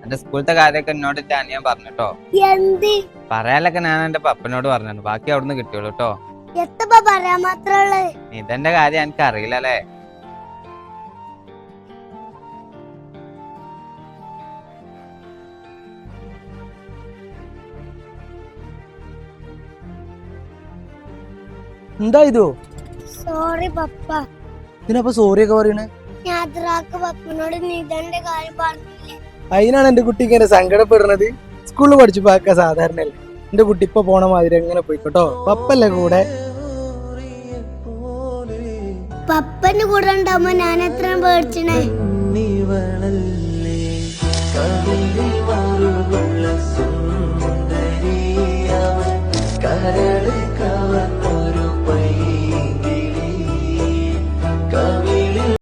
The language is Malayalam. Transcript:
എന്റെ സ്കൂളത്തെ കാര്യമൊക്കെ എന്നോട് ഞാൻ പറഞ്ഞിട്ടോ. പറയാലൊക്കെ ഞാൻ എന്റെ പപ്പനോട് പറഞ്ഞു. ബാക്കി അവിടുന്ന് കിട്ടിയോളൂ കേട്ടോ. പറയാൻ മാത്രമുള്ള ഇതെന്റെ കാര്യം എനിക്ക് അറിയില്ലല്ലേ. എന്താ ഇതോ? സോറി പപ്പ. ഇതിനപ്പൊ സോറി ഒക്കെ പറയണേ? പപ്പനോട് നിതന്റെ കാര്യം പറഞ്ഞില്ലേ? അതിനാണ് എന്റെ കുട്ടി ഇങ്ങനെ സങ്കടപ്പെടുന്നത്. സ്കൂളിൽ പഠിച്ചപ്പോ ഒക്കെ സാധാരണ അല്ലേ. എന്റെ കുട്ടി ഇപ്പൊ പോണ മാതിരി എങ്ങനെ പോയിക്കോട്ടോ. പപ്പല്ലേ കൂടെ? പപ്പന്റെ കൂടെ ഉണ്ടാവുമ്പോ ഞാൻ എത്ര പേടിച്ചണേ. കരള് കവർ